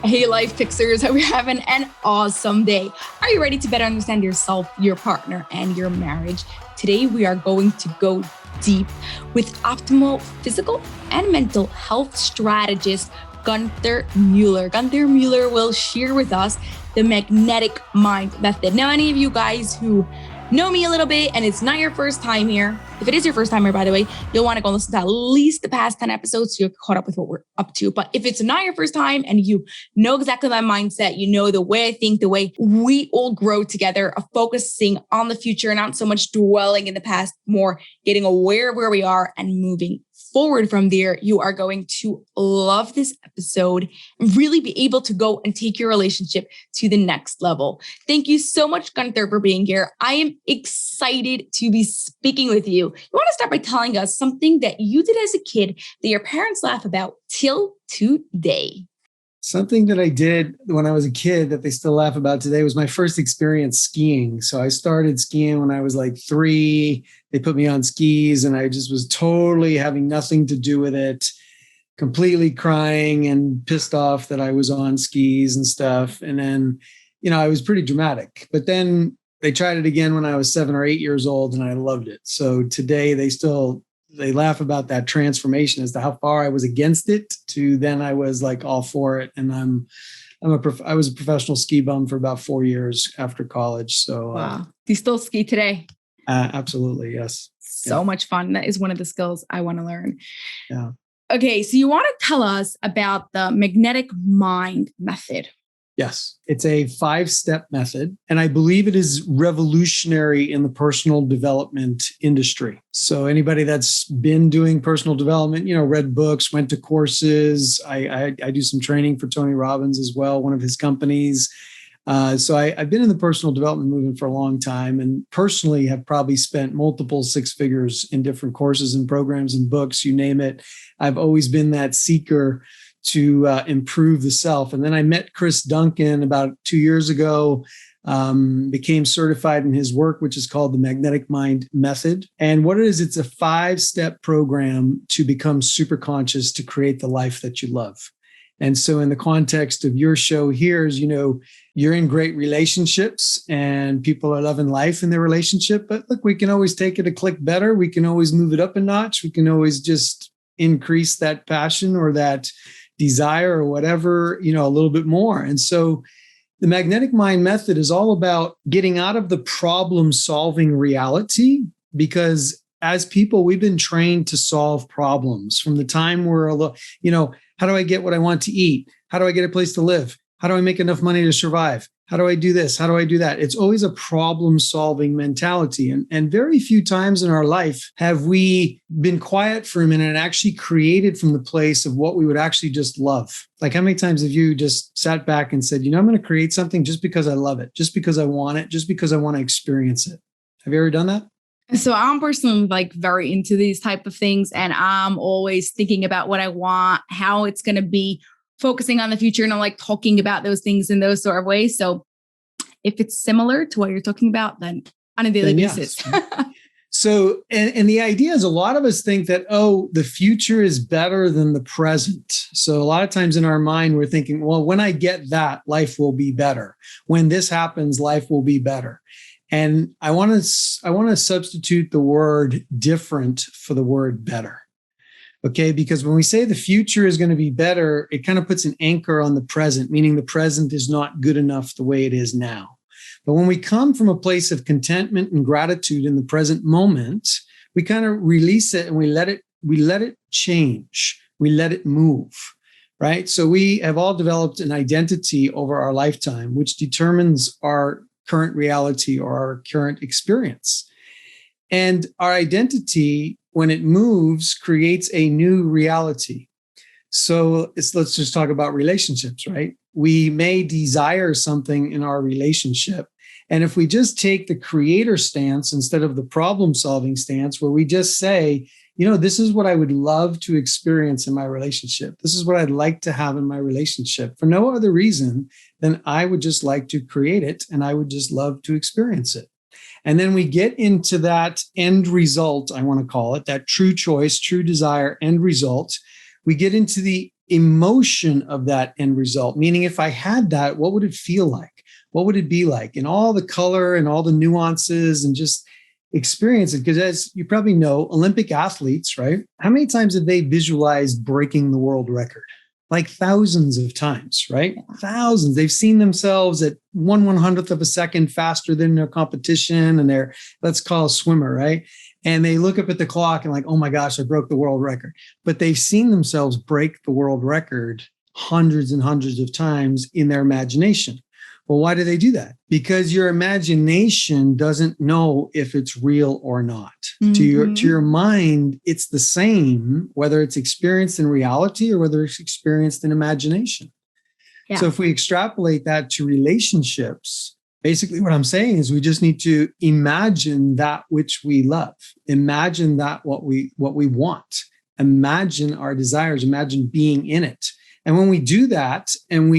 Hey, life fixers, hope you're having an awesome day. Are you ready to better understand yourself, your partner, and your marriage? Today, we are going to go deep with optimal physical and mental health strategist, Gunther Mueller. Gunther Mueller will share with us the magnetic mind method. Now, any of you guys who know me a little bit and it's not your first time here, if it is your first time here, by the way, you'll want to go listen to at least the past 10 episodes so you're caught up with what we're up to. But if it's not your first time and you know exactly my mindset, you know the way I think, the way we all grow together, of focusing on the future, not so much dwelling in the past, more getting aware of where we are and moving forward from there, you are going to love this episode and really be able to go and take your relationship to the next level. Thank you so much, Gunther, for being here. I am excited to be speaking with you. You want to start by telling us something that you did as a kid that your parents laugh about till today. Something that I did when I was a kid that they still laugh about today was my first experience skiing. So I started skiing when I was like 3. They put me on skis and I just was totally having nothing to do with it, completely crying and pissed off that I was on skis and stuff. And then, I was pretty dramatic. But then they tried it again when I was 7 or 8 years old and I loved it. So today they laugh about that transformation as to how far I was against it to then I was like all for it. And I was a professional ski bum for about 4 years after college. So wow. Do you still ski today? Absolutely. Yes. So much fun. That is one of the skills I want to learn. Yeah. Okay. So you want to tell us about the magnetic mind method. Yes, it's a 5-step method, and I believe it is revolutionary in the personal development industry. So anybody that's been doing personal development, read books, went to courses. I do some training for Tony Robbins as well, one of his companies. So I've been in the personal development movement for a long time and personally have probably spent multiple 6 figures in different courses and programs and books, you name it. I've always been that seeker to improve the self. And then I met Chris Duncan about 2 years ago, became certified in his work, which is called the Magnetic Mind Method. And what it is, it's a 5-step program to become super conscious to create the life that you love. And so in the context of your show here is, you're in great relationships and people are loving life in their relationship. But look, we can always take it a click better. We can always move it up a notch. We can always just increase that passion or that desire or whatever, a little bit more. And so the magnetic mind method is all about getting out of the problem solving reality, because as people, we've been trained to solve problems from the time we're, how do I get what I want to eat? How do I get a place to live? How do I make enough money to survive? How do I do this? How do I do that? It's always a problem-solving mentality. And very few times in our life have we been quiet for a minute and actually created from the place of what we would actually just love. Like how many times have you just sat back and said, I'm going to create something just because I love it, just because I want it, just because I want to experience it. Have you ever done that? So I'm personally very into these type of things. And I'm always thinking about what I want, how it's going to be, focusing on the future, and I'm talking about those things in those sort of ways. So if it's similar to what you're talking about, then on a daily basis. Yes. So, and the idea is a lot of us think that, the future is better than the present. So a lot of times in our mind, we're thinking, well, when I get that, life will be better. When this happens, life will be better. And I want to substitute the word different for the word better. Okay, because when we say the future is going to be better, it kind of puts an anchor on the present, meaning the present is not good enough the way it is now. But when we come from a place of contentment and gratitude in the present moment, we kind of release it and we let it change. We let it move, right? So we have all developed an identity over our lifetime, which determines our current reality or our current experience. And our identity, when it moves, creates a new reality. So let's just talk about relationships, right? We may desire something in our relationship. And if we just take the creator stance instead of the problem-solving stance, where we just say, this is what I would love to experience in my relationship. This is what I'd like to have in my relationship for no other reason than I would just like to create it and I would just love to experience it. And then we get into that end result, I want to call it, that true choice, true desire, end result. We get into the emotion of that end result. Meaning, if I had that, what would it feel like? What would it be like? And all the color and all the nuances and just experience it. Because as you probably know, Olympic athletes, right? How many times have they visualized breaking the world record? Like thousands of times, right? Thousands. They've seen themselves at 1/100th of a second faster than their competition. And they're, let's call a swimmer, right? And they look up at the clock and like, oh my gosh, I broke the world record. But they've seen themselves break the world record hundreds and hundreds of times in their imagination. Well, why do they do that? Because your imagination doesn't know if it's real or not. Mm-hmm. To your mind, it's the same, whether it's experienced in reality or whether it's experienced in imagination. Yeah. So if we extrapolate that to relationships, basically what I'm saying is we just need to imagine that which we love. Imagine that what we want. Imagine our desires. Imagine being in it. And when we do that, and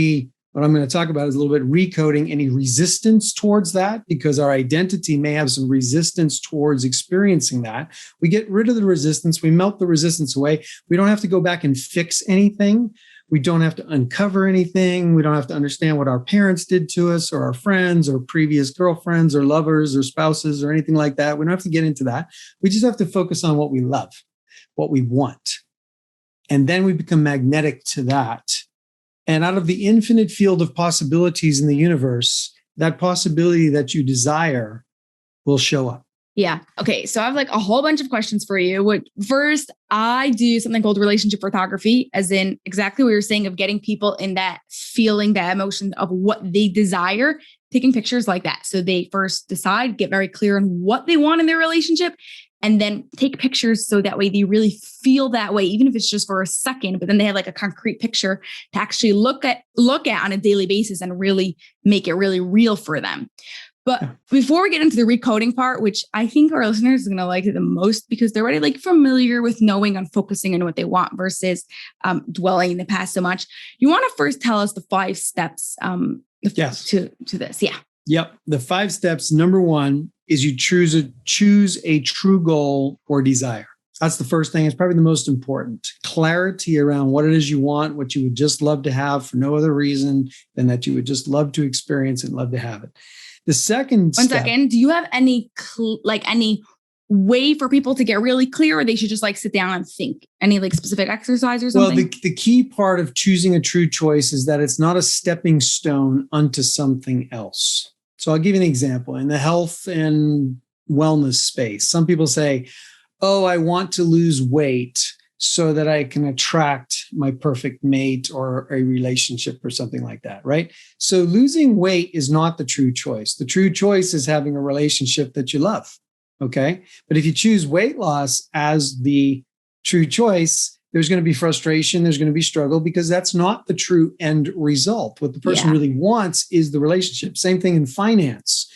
what I'm going to talk about is a little bit recoding any resistance towards that, because our identity may have some resistance towards experiencing that. We get rid of the resistance. We melt the resistance away. We don't have to go back and fix anything. We don't have to uncover anything. We don't have to understand what our parents did to us or our friends or previous girlfriends or lovers or spouses or anything like that. We don't have to get into that. We just have to focus on what we love, what we want. And then we become magnetic to that. And out of the infinite field of possibilities in the universe, that possibility that you desire will show up. Yeah. Okay. So I have like a whole bunch of questions for you. First, I do something called relationship photography, as in exactly what you're saying of getting people in that feeling, that emotion of what they desire, taking pictures like that. So they first decide, get very clear on what they want in their relationship, and then take pictures so that way they really feel that way, even if it's just for a second, but then they have like a concrete picture to actually look at on a daily basis and really make it really real for them. But before we get into the recoding part, which I think our listeners are going to like it the most because they're already like familiar with knowing and focusing on what they want versus dwelling in the past so much. You want to first tell us the 5 steps to this. Yeah. Yep. The 5 steps. Number 1 is you choose a true goal or desire. That's the first thing. It's probably the most important. Clarity around what it is you want, what you would just love to have for no other reason than that you would just love to experience and love to have it. The second step. 1 second. Do you have any any way for people to get really clear, or they should just like sit down and think? Any like specific exercise or something? Well, the key part of choosing a true choice is that it's not a stepping stone unto something else. So I'll give you an example. In the health and wellness space, some people say, oh, I want to lose weight so that I can attract my perfect mate or a relationship or something like that, right? So losing weight is not the true choice. The true choice is having a relationship that you love, okay? But if you choose weight loss as the true choice, there's going to be frustration, there's going to be struggle, because that's not the true end result. What the person really wants is the relationship. Same thing in finance.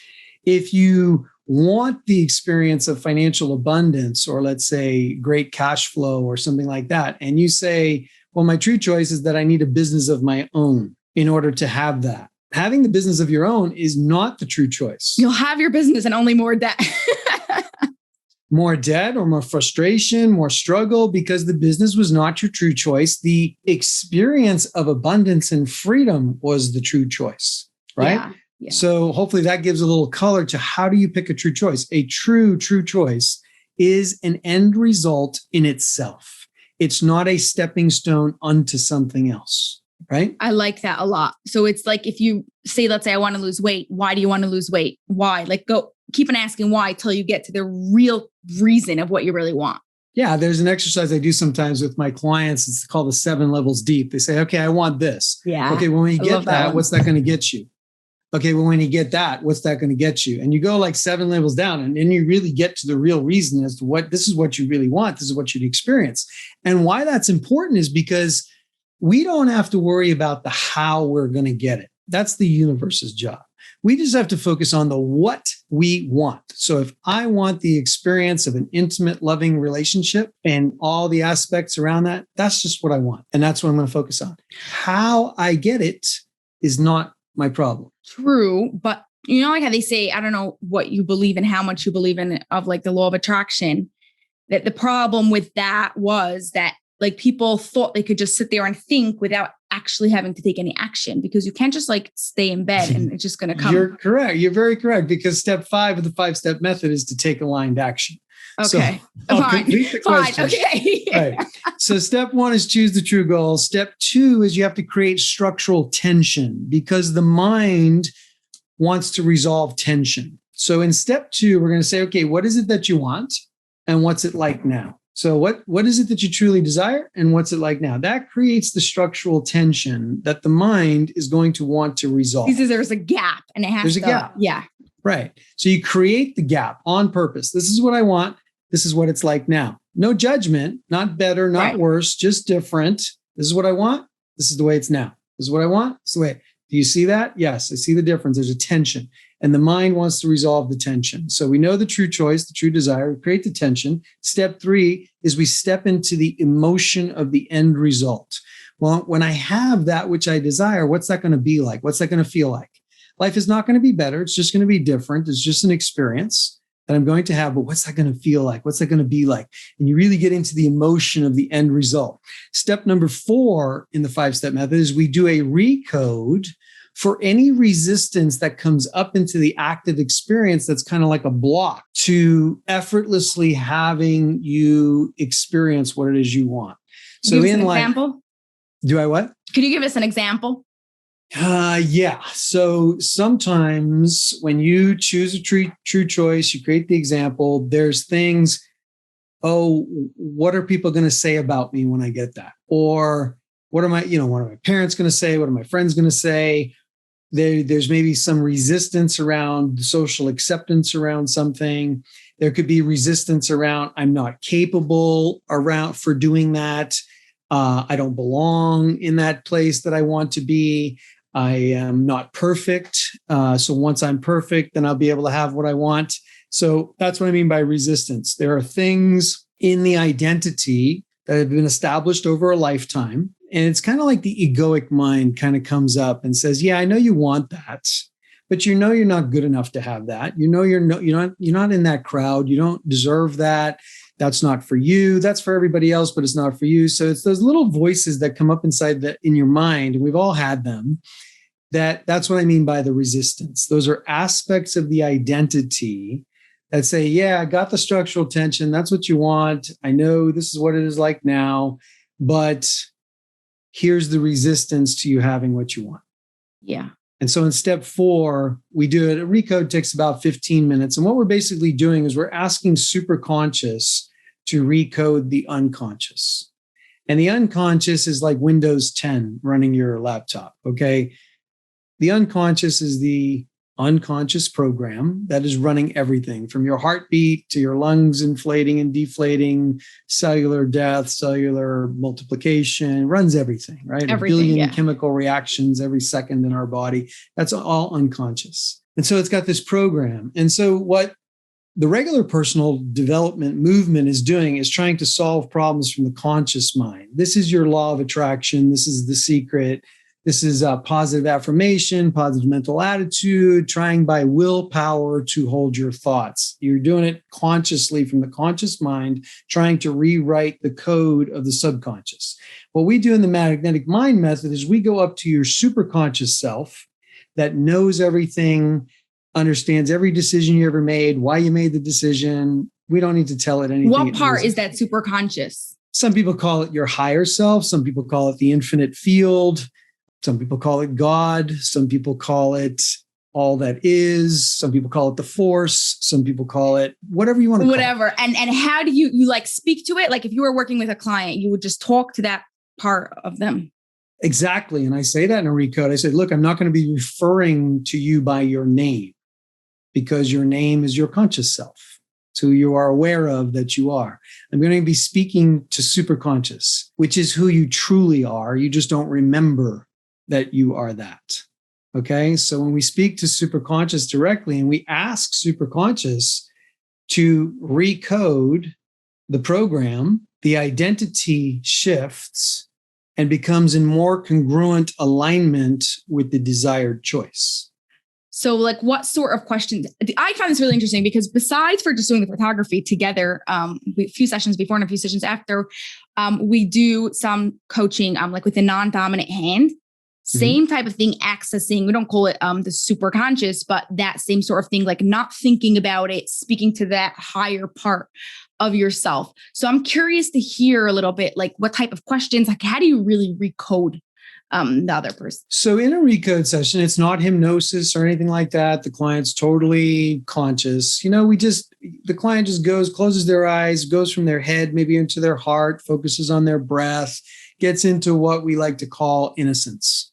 If you want the experience of financial abundance, or let's say great cash flow or something like that, and you say, well, my true choice is that I need a business of my own in order to have that. Having the business of your own is not the true choice. You'll have your business and only more debt. More debt or more frustration, more struggle, because the business was not your true choice. The experience of abundance and freedom was the true choice, right? Yeah. So hopefully that gives a little color to how do you pick a true choice? A true choice is an end result in itself. It's not a stepping stone unto something else, right? I like that a lot. So it's like if you say, let's say I want to lose weight. Why do you want to lose weight? Why? Like keep on asking why till you get to the real reason of what you really want. Yeah, there's an exercise I do sometimes with my clients. It's called the 7 levels deep. They say, okay, I want this. Yeah. Okay, well, when you get that, what's that going to get you? Okay, well, when you get that, what's that going to get you? And you go like 7 levels down, and then you really get to the real reason as to this is what you really want. This is what you'd experience. And why that's important is because we don't have to worry about the how we're going to get it. That's the universe's job. We just have to focus on the what we want. So if I want the experience of an intimate, loving relationship and all the aspects around that, that's just what I want. And that's what I'm going to focus on. How I get it is not my problem. True. But you know, like how they say, I don't know what you believe in, how much you believe in of like the law of attraction, that the problem with that was that like people thought they could just sit there and think without actually having to take any action, because you can't just like stay in bed and it's just going to come. You're correct. You're very correct, because step 5 of the 5-step method is to take aligned action. Okay. So Fine. Okay. Right. So step 1 is choose the true goal. Step 2 is you have to create structural tension, because the mind wants to resolve tension. So in step 2, we're going to say, okay, what is it that you want and what's it like now? So what is it that you truly desire and what's it like now? That creates the structural tension that the mind is going to want to resolve. Because there's a gap and it has There's a gap. Yeah. Right. So you create the gap on purpose. This is what I want. This is what it's like now. No judgment, not better, not worse, just different. This is what I want. This is the way it's now. This is what I want. This is the way. Do you see that? Yes, I see the difference. There's a tension, and the mind wants to resolve the tension. So we know the true choice, the true desire. We create the tension. Step 3 is we step into the emotion of the end result. Well, when I have that which I desire, what's that going to be like? What's that going to feel like? Life is not going to be better. It's just going to be different. It's just an experience that I'm going to have, but what's that going to feel like? What's that going to be like? And you really get into the emotion of the end result. Step number 4 in the 5-step method is we do a recode for any resistance that comes up into the active experience that's kind of like a block to effortlessly having you experience what it is you want. So give us in an like, example? Do I what? Could you give us an example? Yeah. So sometimes when you choose a true choice, you create the example, there's things, oh, what are people going to say about me when I get that? Or what are my parents going to say? What are my friends going to say? There's maybe some resistance around social acceptance around something. There could be resistance around I'm not capable around for doing that. I don't belong in that place that I want to be. I am not perfect. So once I'm perfect, then I'll be able to have what I want. So that's what I mean by resistance. There are things in the identity that have been established over a lifetime. And it's kind of like the egoic mind kind of comes up and says, yeah, I know you want that, but you know you're not good enough to have that. You know you're not in that crowd. You don't deserve that. That's not for you. That's for everybody else, but it's not for you. So it's those little voices that come up in your mind, and we've all had them. That's what I mean by the resistance. Those are aspects of the identity that say, yeah, I got the structural tension. That's what you want. I know this is what it is like now, but here's the resistance to you having what you want. Yeah. And so in step 4, we do it. A recode takes about 15 minutes. And what we're basically doing is we're asking superconscious to recode the unconscious. And the unconscious is like Windows 10 running your laptop, okay? The unconscious is the unconscious program that is running everything from your heartbeat to your lungs inflating and deflating, cellular death, cellular multiplication, runs everything, right? Everything, a billion chemical reactions every second in our body. That's all unconscious. And so it's got this program. And so what the regular personal development movement is doing is trying to solve problems from the conscious mind. This is your law of attraction. This is the secret. This is a positive affirmation, positive mental attitude, trying by willpower to hold your thoughts. You're doing it consciously from the conscious mind, trying to rewrite the code of the subconscious. What we do in the magnetic mind method is we go up to your superconscious self that knows everything, understands every decision you ever made, why you made the decision. We don't need to tell it anything. What part is that superconscious? Some people call it your higher self. Some people call it the infinite field. Some people call it God. Some people call it all that is. Some people call it the force. Some people call it whatever you want to call it. Whatever. And how do you like speak to it? Like if you were working with a client, you would just talk to that part of them. Exactly. And I say that in a recode. I said, look, I'm not going to be referring to you by your name because your name is your conscious self. It's who you are aware of that you are. I'm going to be speaking to superconscious, which is who you truly are. You just don't remember that you are that. Okay. So when we speak to superconscious directly and we ask superconscious to recode the program, the identity shifts and becomes in more congruent alignment with the desired choice. So like what sort of questions? I find this really interesting because besides for just doing the photography together, a few sessions before and a few sessions after, we do some coaching like with a non-dominant hand. Same type of thing, accessing, we don't call it the super conscious, but that same sort of thing, like not thinking about it, speaking to that higher part of yourself. So I'm curious to hear a little bit, like what type of questions, like how do you really recode the other person? So in a Recode session, it's not hypnosis or anything like that. The client's totally conscious. The client just closes their eyes, goes from their head, maybe into their heart, focuses on their breath, gets into what we like to call innocence.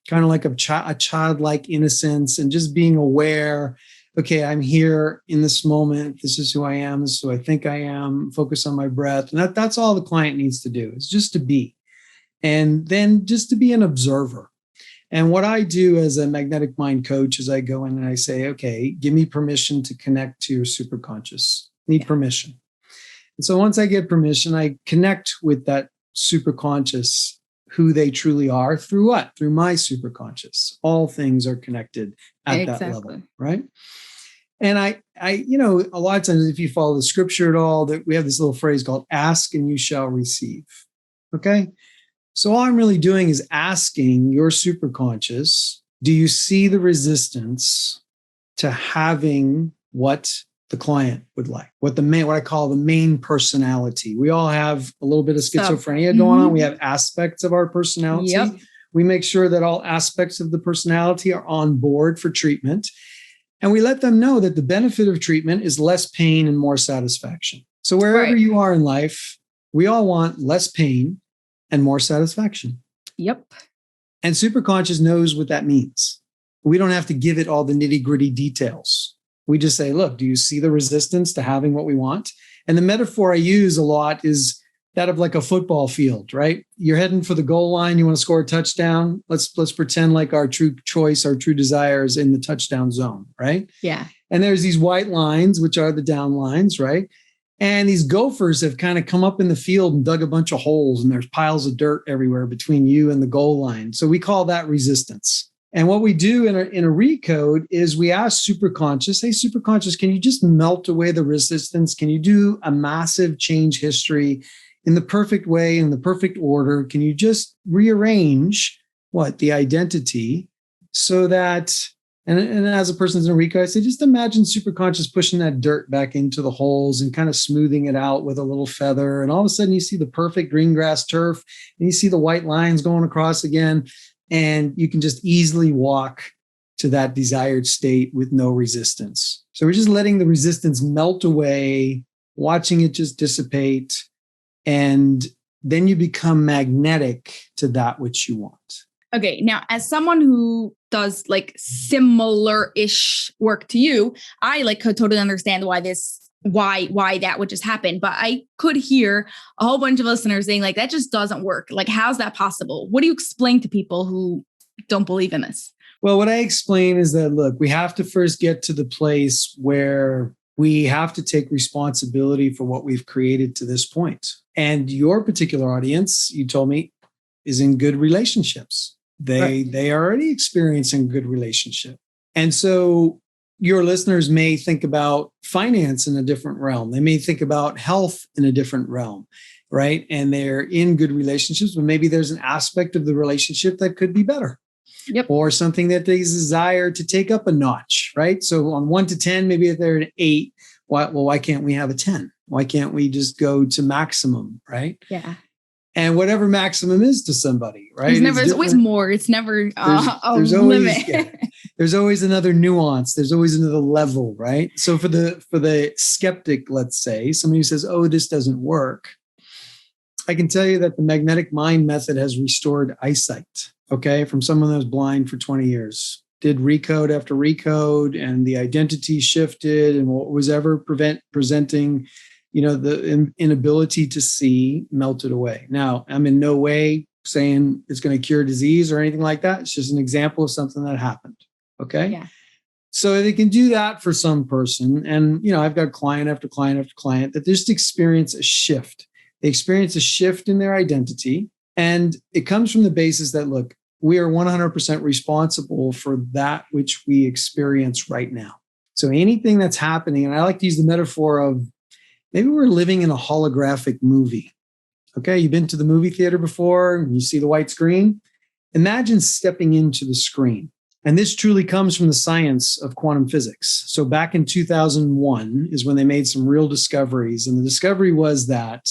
Kind of like a childlike innocence and just being aware, okay, I'm here in this moment. This is who I am. This is who I think I am. Focus on my breath. And that's all the client needs to do is just to be. And then just to be an observer. And what I do as a magnetic mind coach is I go in and I say, okay, give me permission to connect to your superconscious. Need permission. And so once I get permission, I connect with that superconscious, who they truly are through what? Through my superconscious. All things are connected at that level, right? And I, a lot of times, if you follow the scripture at all, that we have this little phrase called "ask and you shall receive." Okay, so all I'm really doing is asking your superconscious: do you see the resistance to having what the client would like, what I call the main personality? We all have a little bit of schizophrenia going on. We have aspects of our personality. Yep. We make sure that all aspects of the personality are on board for treatment. And we let them know that the benefit of treatment is less pain and more satisfaction. So wherever you are in life, we all want less pain and more satisfaction. Yep. And superconscious knows what that means. We don't have to give it all the nitty-gritty details. We just say, look, do you see the resistance to having what we want? And the metaphor I use a lot is that of like a football field, right? You're heading for the goal line. You want to score a touchdown. Let's pretend like our true choice, our true desire is in the touchdown zone, right? Yeah. And there's these white lines, which are the down lines, right? And these gophers have kind of come up in the field and dug a bunch of holes, and there's piles of dirt everywhere between you and the goal line. So we call that resistance. And what we do in a recode is we ask superconscious, hey, superconscious, can you just melt away the resistance? Can you do a massive change history in the perfect way, in the perfect order? Can you just rearrange the identity so that, and as a person's in a recode, I say, just imagine superconscious pushing that dirt back into the holes and kind of smoothing it out with a little feather. And all of a sudden you see the perfect green grass turf and you see the white lines going across again. And you can just easily walk to that desired state with no resistance. So we're just letting the resistance melt away, watching it just dissipate. And then you become magnetic to that which you want. Okay. Now, as someone who does like similar-ish work to you, I could totally understand why that would just happen. But I could hear a whole bunch of listeners saying like, that just doesn't work. Like, how's that possible? What do you explain to people who don't believe in this? Well, what I explain is that, look, we have to first get to the place where we have to take responsibility for what we've created to this point. And your particular audience, you told me, is in good relationships. They are already experiencing good relationship. And so your listeners may think about finance in a different realm. They may think about health in a different realm, right? And they're in good relationships, but maybe there's an aspect of the relationship that could be better. Yep. Or something that they desire to take up a notch, right? So on 1 to 10, maybe if they're an 8, why can't we have a 10? Why can't we just go to maximum, right? Yeah. And whatever maximum is to somebody, right? There's always more. It's never there's limit. There's always another nuance. There's always another level, right? So for the skeptic, let's say, somebody who says, "Oh, this doesn't work," I can tell you that the magnetic mind method has restored eyesight. Okay, from someone that was blind for 20 years, did recode after recode, and the identity shifted, and what was ever presenting, the inability to see melted away. Now, I'm in no way saying it's going to cure disease or anything like that. It's just an example of something that happened. Okay. Yeah. So they can do that for some person. And, I've got client after client after client that just experience a shift. They experience a shift in their identity. And it comes from the basis that, look, we are 100% responsible for that which we experience right now. So anything that's happening, and I like to use the metaphor of maybe we're living in a holographic movie. Okay, you've been to the movie theater before and you see the white screen. Imagine stepping into the screen. And this truly comes from the science of quantum physics. So back in 2001 is when they made some real discoveries. And the discovery was that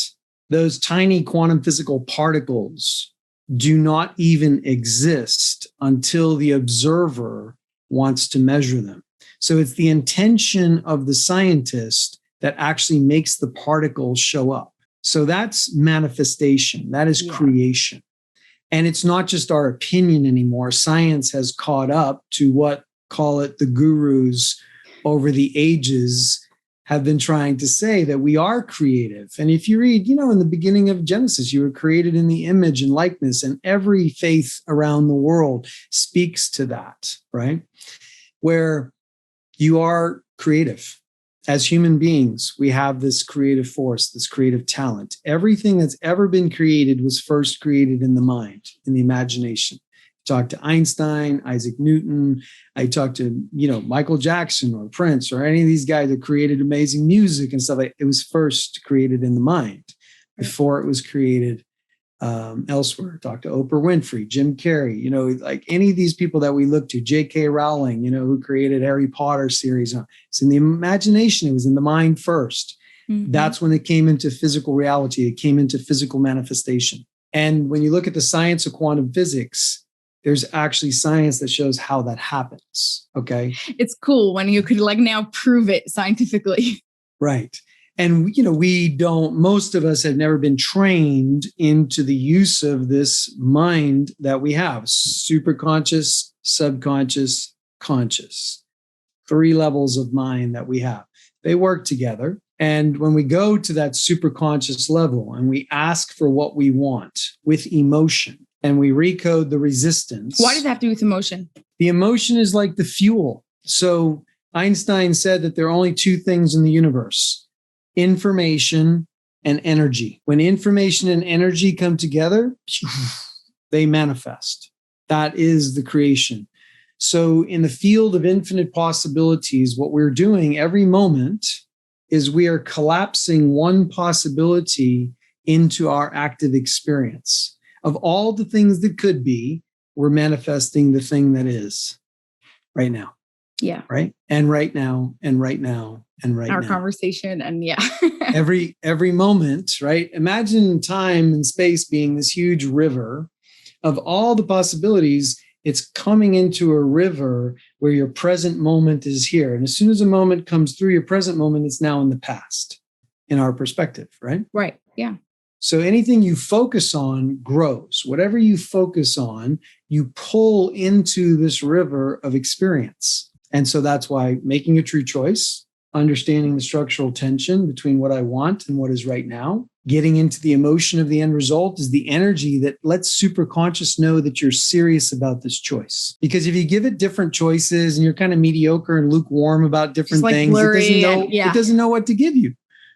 those tiny quantum physical particles do not even exist until the observer wants to measure them. So it's the intention of the scientist that actually makes the particles show up. So that's manifestation. That is creation. And it's not just our opinion anymore. Science has caught up to what, call it, the gurus over the ages have been trying to say, that we are creative. And if you read, in the beginning of Genesis, you were created in the image and likeness, and every faith around the world speaks to that, right? Where you are creative. As human beings, we have this creative force, this creative talent. Everything that's ever been created was first created in the mind, in the imagination. I talked to Einstein, Isaac Newton. I talked to, Michael Jackson or Prince or any of these guys that created amazing music and stuff. It was first created in the mind before it was created elsewhere. Talk to Oprah Winfrey, Jim Carrey, like any of these people that we look to, J.K. Rowling, who created Harry Potter series. It's in the imagination. It was in the mind first. Mm-hmm. That's when it came into physical reality. It came into physical manifestation. And when you look at the science of quantum physics, there's actually science that shows how that happens. Okay. It's cool when you could now prove it scientifically. Right. And, most of us have never been trained into the use of this mind that we have: superconscious, subconscious, conscious. 3 levels of mind that we have. They work together. And when we go to that superconscious level and we ask for what we want with emotion and we recode the resistance. Why does that have to do with emotion? The emotion is like the fuel. So Einstein said that there are only 2 things in the universe: information and energy. When information and energy come together, they manifest. That is the creation. So in the field of infinite possibilities, what we're doing every moment is we are collapsing one possibility into our active experience. Of all the things that could be, we're manifesting the thing that is right now. Yeah. Right. And right now, and right now, and right now. Our conversation. And every moment, right? Imagine time and space being this huge river of all the possibilities. It's coming into a river where your present moment is here. And as soon as a moment comes through your present moment, it's now in the past in our perspective, right? Right. Yeah. So anything you focus on grows. Whatever you focus on, you pull into this river of experience. And so that's why making a true choice, understanding the structural tension between what I want and what is right now, getting into the emotion of the end result is the energy that lets superconscious know that you're serious about this choice. Because if you give it different choices and you're kind of mediocre and lukewarm about different things, it doesn't know what to give you,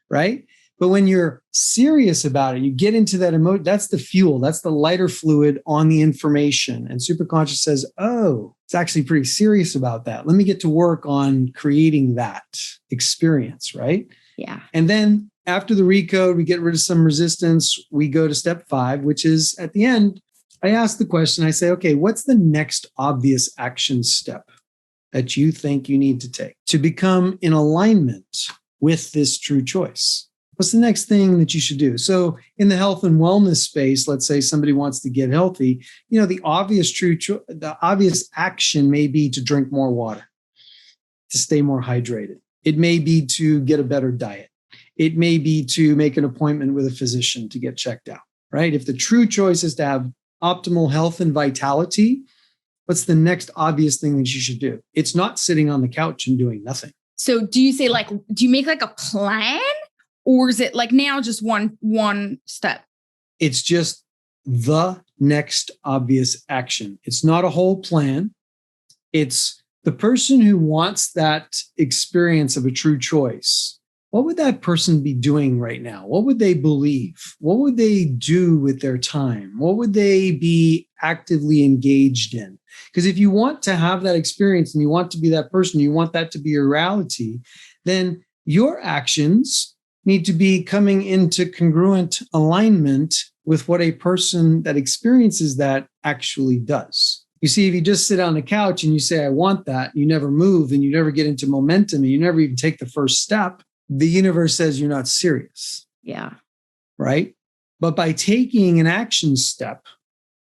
right? But when you're serious about it, you get into that emotion. That's the fuel. That's the lighter fluid on the information. And superconscious says, oh, it's actually pretty serious about that. Let me get to work on creating that experience, right? Yeah. And then after the recode, we get rid of some resistance. We go to step 5, which is at the end, I ask the question. I say, okay, what's the next obvious action step that you think you need to take to become in alignment with this true choice? What's the next thing that you should do? So in the health and wellness space, let's say somebody wants to get healthy, the obvious action may be to drink more water, to stay more hydrated. It may be to get a better diet. It may be to make an appointment with a physician to get checked out, right? If the true choice is to have optimal health and vitality, what's the next obvious thing that you should do? It's not sitting on the couch and doing nothing. So do you say do you make a plan? Or is it now just one step? It's just the next obvious action. It's not a whole plan. It's the person who wants that experience of a true choice what would that person be doing right now? What would they believe? What would they do with their time? What would they be actively engaged in? Because if you want to have that experience and you want to be that person, you want that to be your reality, then your actions need to be coming into congruent alignment with what a person that experiences that actually does. You see, if you just sit on the couch and you say, I want that, you never move and you never get into momentum and you never even take the first step, the universe says you're not serious. Yeah. Right? But by taking an action step,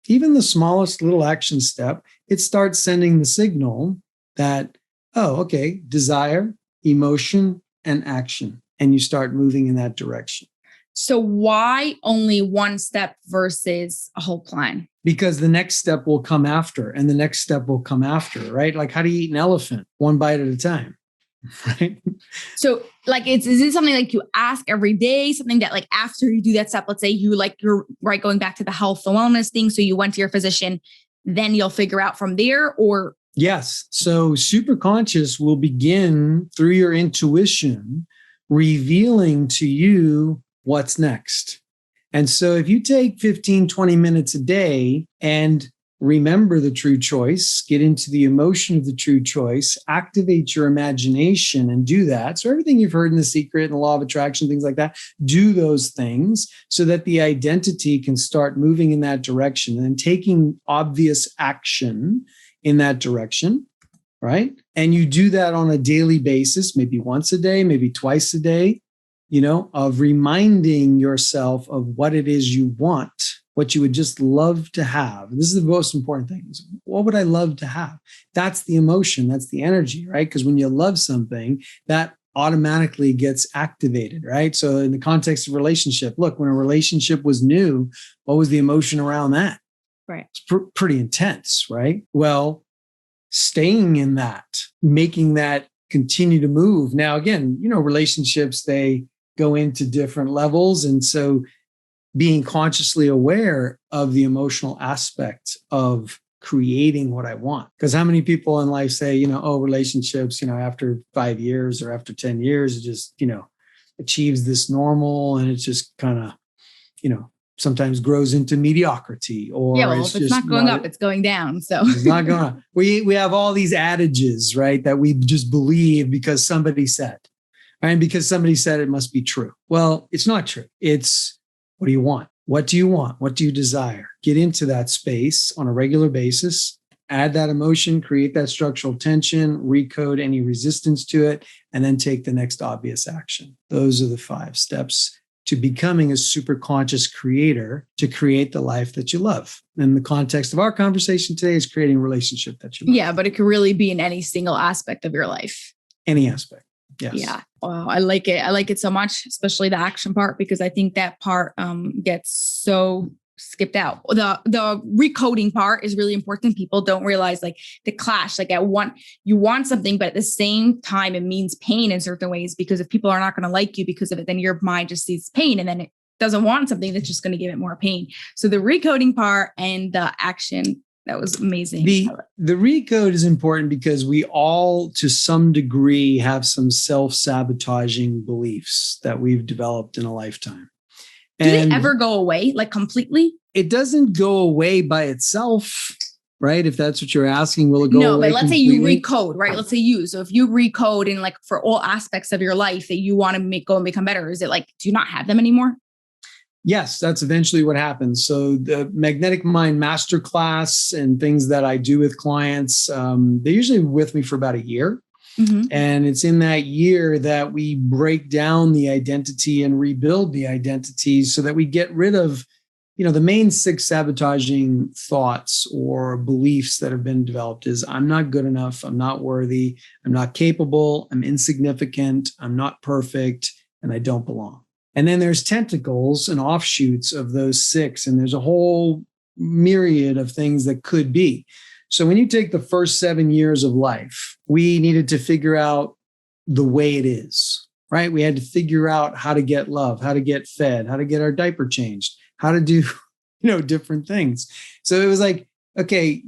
even the smallest little action step, it starts sending the signal that, oh, okay, desire, emotion, and action. And you start moving in that direction. So why only one step versus a whole plan? Because the next step will come after, and the next step will come after, right? Like, how do you eat an elephant? One bite at a time. Right. So like, is it something like you ask every day, something that like after you do that step, let's say you're right, going back to the health and wellness thing. So you went to your physician, then you'll figure out from there, or? Yes. So super conscious will begin through your intuition, revealing to you what's next. And so if you take 15, 20 minutes a day and remember the true choice, get into the emotion of the true choice, activate your imagination and do that. So everything you've heard in The Secret and the Law of Attraction, things like that, do those things so that the identity can start moving in that direction and taking obvious action in that direction, right? And you do that on a daily basis, maybe once a day, maybe twice a day, of reminding yourself of what it is you want, what you would just love to have. This is the most important thing. Is what would I love to have? That's the emotion. That's the energy, right? Because when you love something, that automatically gets activated, right? So in the context of relationship, look, when a relationship was new, what was the emotion around that? Right. It's pretty intense, right? Well, staying in that, making that continue to move. Now, again, relationships, they go into different levels. And so being consciously aware of the emotional aspect of creating what I want. Because how many people in life say, relationships, after 5 years or after 10 years, it just, achieves this normal and it just kind of, sometimes grows into mediocrity, or if it's not going up, it's going down. So it's not going up. We have all these adages, right, that we just believe because somebody said, right? And because somebody said it must be true. Well, it's not true. It's, what do you want? What do you want? What do you desire? Get into that space on a regular basis, add that emotion, create that structural tension, recode any resistance to it, and then take the next obvious action. Those are the 5 steps to becoming a super conscious creator to create the life that you love. And the context of our conversation today is creating a relationship that you love. Yeah, but it could really be in any single aspect of your life. Any aspect. Yes. Yeah. Wow. I like it. I like it so much, especially the action part, because I think that part gets so skipped out. The recoding part is really important. People don't realize like the clash, like you want something, but at the same time, it means pain in certain ways, because if people are not going to like you because of it, then your mind just sees pain and then it doesn't want something that's just going to give it more pain. So the recoding part and the action, that was amazing. The recode is important because we all, to some degree, have some self-sabotaging beliefs that we've developed in a lifetime. Do they ever go away, like completely? It doesn't go away by itself, right? If that's what you're asking, will it go away? No, but let's completely? say you recode, right? Let's say you. So if you recode in like for all aspects of your life that you want to go and become better, is it like, do you not have them anymore? Yes, that's eventually what happens. So the Magnetic Mind Masterclass and things that I do with clients, they're usually with me for about a year. Mm-hmm. And it's in that year that we break down the identity and rebuild the identity so that we get rid of, the main 6 sabotaging thoughts or beliefs that have been developed is I'm not good enough, I'm not worthy, I'm not capable, I'm insignificant, I'm not perfect, and I don't belong. And then there's tentacles and offshoots of those 6, and there's a whole myriad of things that could be. So when you take the first 7 years of life, we needed to figure out the way it is, right? We had to figure out how to get love, how to get fed, how to get our diaper changed, how to do, different things. So it was like, okay,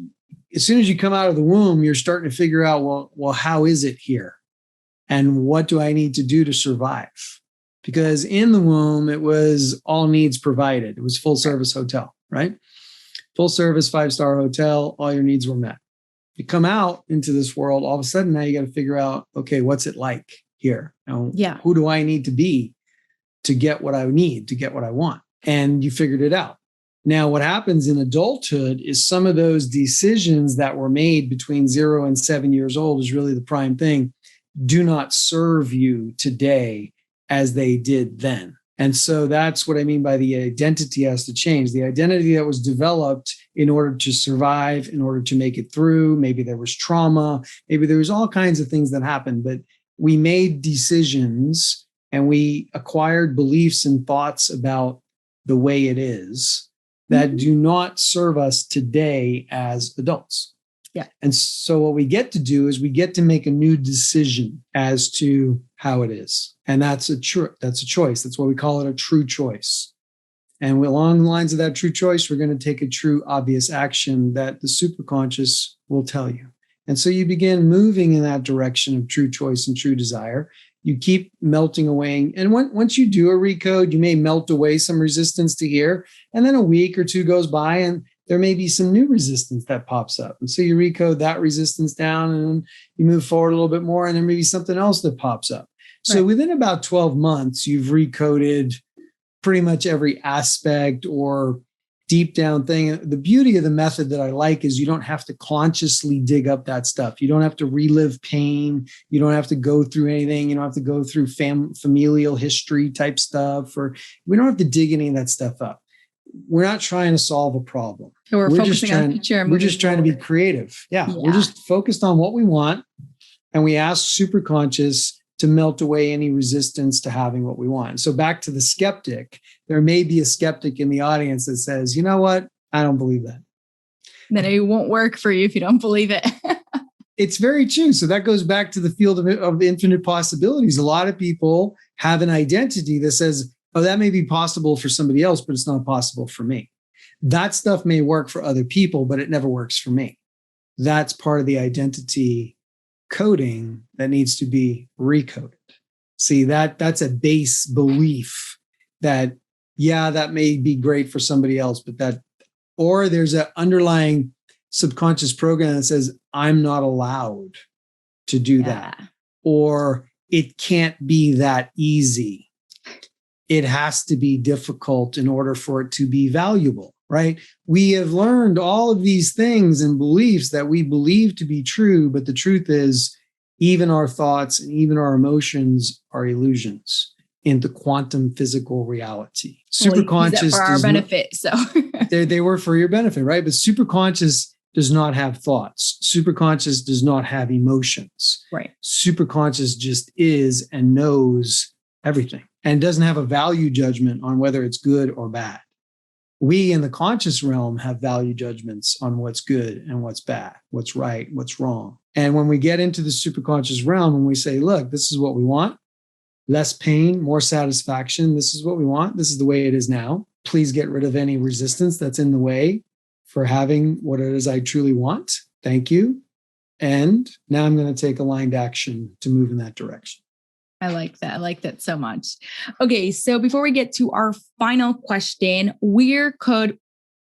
as soon as you come out of the womb, you're starting to figure out, well, how is it here? And what do I need to do to survive? Because in the womb, it was all needs provided. It was full service hotel, right? Full service, 5-star hotel, all your needs were met. You come out into this world, all of a sudden now you got to figure out, okay, what's it like here? Who do I need to be to get what I need, to get what I want? And you figured it out. Now, what happens in adulthood is some of those decisions that were made between 0 and 7 years old is really the prime thing, do not serve you today as they did then. And so that's what I mean by the identity has to change. The identity that was developed in order to survive, in order to make it through. Maybe there was trauma. Maybe there was all kinds of things that happened. But we made decisions and we acquired beliefs and thoughts about the way it is that do not serve us today as adults. Yeah. And so what we get to do is we get to make a new decision as to how it is. And that's a choice. That's why we call it a true choice. And along the lines of that true choice, we're going to take a true obvious action that the superconscious will tell you. And so you begin moving in that direction of true choice and true desire. You keep melting away. And once you do a recode, you may melt away some resistance to here. And then a week or two goes by and there may be some new resistance that pops up. And so you recode that resistance down and you move forward a little bit more. And there may be something else that pops up. So within about 12 months, you've recoded pretty much every aspect or deep down thing. The beauty of the method that I like is you don't have to consciously dig up that stuff. You don't have to relive pain. You don't have to go through anything. You don't have to go through familial history type stuff, or we don't have to dig any of that stuff up. We're not trying to solve a problem. So we're just trying to be creative. Yeah. We're just focused on what we want. And we ask superconscious to melt away any resistance to having what we want. So back to the skeptic, there may be a skeptic in the audience that says, you know what? I don't believe that. Then it won't work for you if you don't believe it. It's very true. So that goes back to the field of infinite possibilities. A lot of people have an identity that says, oh, that may be possible for somebody else, but it's not possible for me. That stuff may work for other people, but it never works for me. That's part of the identity coding that needs to be recoded. See, that's a base belief that, that may be great for somebody else, but or there's an underlying subconscious program that says, I'm not allowed to do that. Or it can't be that easy. It has to be difficult in order for it to be valuable, right? We have learned all of these things and beliefs that we believe to be true, but the truth is even our thoughts and even our emotions are illusions in the quantum physical reality. Superconscious for our benefit. They were for your benefit, right? But superconscious does not have thoughts. Superconscious does not have emotions. Right. Superconscious just is and knows everything and doesn't have a value judgment on whether it's good or bad. We in the conscious realm have value judgments on what's good and what's bad, what's right, what's wrong. And when we get into the superconscious realm and we say, look, this is what we want, less pain, more satisfaction. This is what we want. This is the way it is now. Please get rid of any resistance that's in the way for having what it is I truly want. Thank you. And now I'm going to take aligned action to move in that direction. I like that. I like that so much. Okay. So before we get to our final question, where could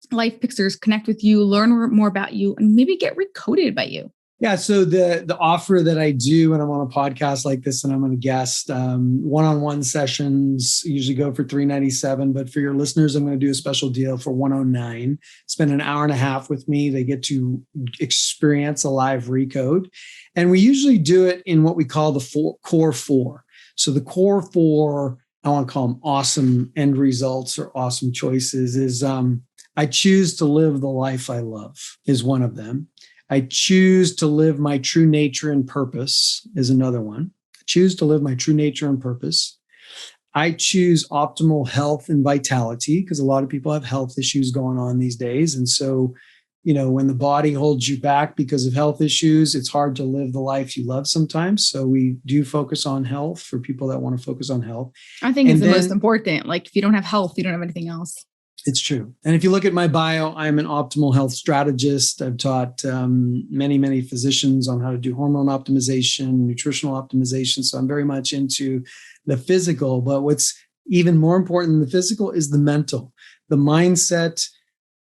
life fixers connect with you, learn more about you, and maybe get recoded by you? Yeah. So the offer that I do when I'm on a podcast like this and I'm on a guest, one-on-one sessions usually go for $397. But for your listeners, I'm going to do a special deal for $109. Spend an hour and a half with me. They get to experience a live recode. And we usually do it in what we call the core four. So the core four, I want to call them awesome end results or awesome choices, is I choose to live the life I love is one of them. I choose to live my true nature and purpose is another one. I choose to live my true nature and purpose. I choose optimal health and vitality because a lot of people have health issues going on these days. And so, when the body holds you back because of health issues, it's hard to live the life you love sometimes. So we do focus on health for people that want to focus on health. I think it's the most important. Like if you don't have health, you don't have anything else. It's true. And if you look at my bio, I'm an optimal health strategist. I've taught many, many physicians on how to do hormone optimization, nutritional optimization. So I'm very much into the physical. But what's even more important than the physical is the mental, the mindset.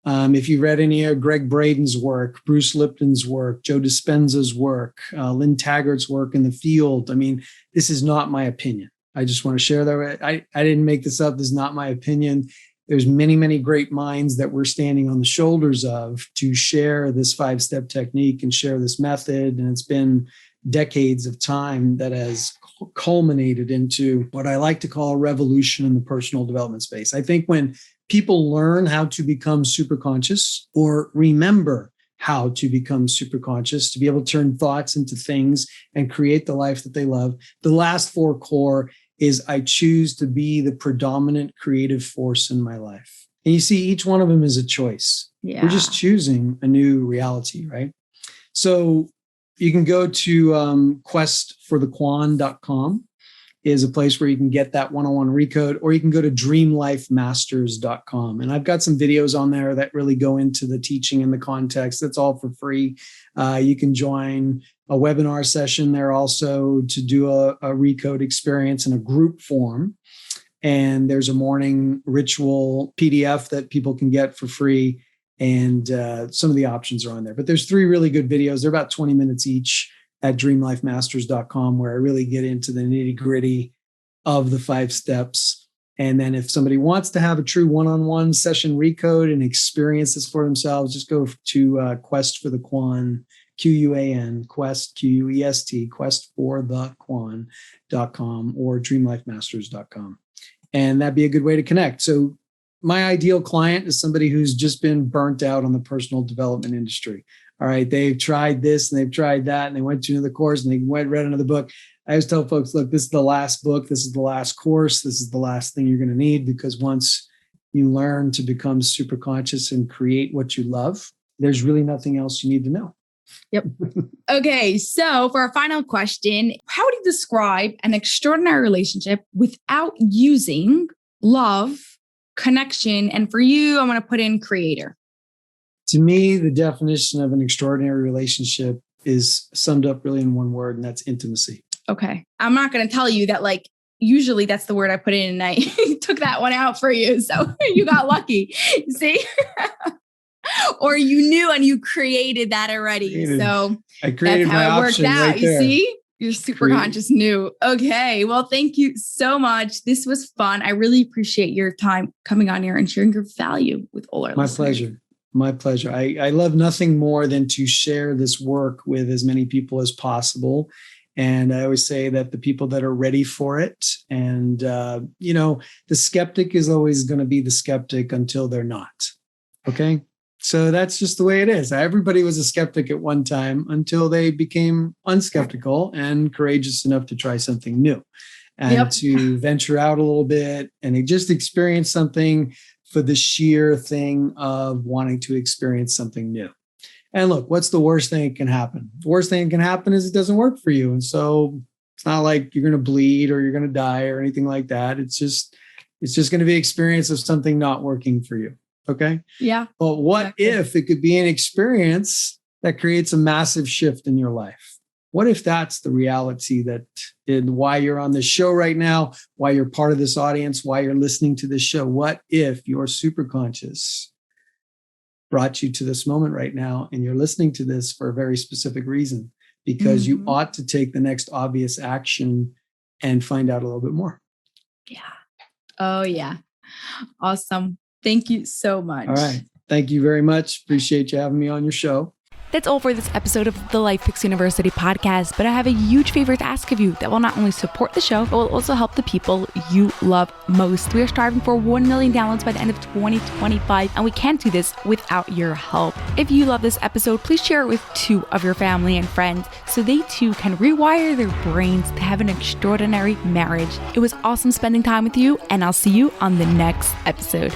If you read any of Greg Braden's work, Bruce Lipton's work, Joe Dispenza's work, Lynn Taggart's work in the field, I mean, this is not my opinion. I just want to share that. I didn't make this up. This is not my opinion. There's many, many great minds that we're standing on the shoulders of to share this 5-step technique and share this method. And it's been decades of time that has culminated into what I like to call a revolution in the personal development space. I think when people learn how to become super conscious or remember how to become super conscious, to be able to turn thoughts into things and create the life that they love, the last 4 core is I choose to be the predominant creative force in my life. And you see, each one of them is a choice. Yeah. We're just choosing a new reality, right? So you can go to questforthequan.com is a place where you can get that one-on-one recode, or you can go to dreamlifemasters.com. And I've got some videos on there that really go into the teaching and the context. That's all for free. You can join a webinar session there also to do a Recode experience in a group form. And there's a morning ritual PDF that people can get for free. And some of the options are on there. But there's 3 really good videos. They're about 20 minutes each at dreamlifemasters.com, where I really get into the nitty-gritty of the 5 steps. And then if somebody wants to have a true one-on-one session Recode and experience this for themselves, just go to Quest for the Quan, Quan, Quest, Quest, questforthequan.com or dreamlifemasters.com. And that'd be a good way to connect. So my ideal client is somebody who's just been burnt out on the personal development industry. All right, they've tried this and they've tried that, and they went to another course and they read another book. I always tell folks, look, this is the last book. This is the last course. This is the last thing you're going to need, because once you learn to become super conscious and create what you love, there's really nothing else you need to know. Yep. Okay. So for our final question, how would you describe an extraordinary relationship without using love, connection, and for you, I'm going to put in creator? To me, the definition of an extraordinary relationship is summed up really in one word, and that's intimacy. Okay. I'm not going to tell you that, like, usually that's the word I put in and I took that one out for you. So you got lucky. See? Or you knew and you created that already. So I created that's how it worked out. Right there. You see? You're super conscious knew. Okay. Well, thank you so much. This was fun. I really appreciate your time coming on here and sharing your value with all our listeners. Pleasure. My pleasure. I love nothing more than to share this work with as many people as possible. And I always say that the people that are ready for it, and, the skeptic is always going to be the skeptic until they're not. Okay. So that's just the way it is. Everybody was a skeptic at one time until they became unskeptical and courageous enough to try something new and to venture out a little bit and just experience something for the sheer thing of wanting to experience something new. And look, what's the worst thing that can happen? The worst thing that can happen is it doesn't work for you. And so it's not like you're going to bleed or you're going to die or anything like that. It's just going to be an experience of something not working for you. Okay. Yeah. But what if it could be an experience that creates a massive shift in your life? What if that's the reality that why you're on this show right now, why you're part of this audience, why you're listening to this show? What if your superconscious brought you to this moment right now and you're listening to this for a very specific reason? Because you ought to take the next obvious action and find out a little bit more. Yeah. Oh, yeah. Awesome. Thank you so much. All right. Thank you very much. Appreciate you having me on your show. That's all for this episode of the Life Fix University podcast, but I have a huge favor to ask of you that will not only support the show, but will also help the people you love most. We are striving for 1 million downloads by the end of 2025, and we can't do this without your help. If you love this episode, please share it with 2 of your family and friends so they too can rewire their brains to have an extraordinary marriage. It was awesome spending time with you, and I'll see you on the next episode.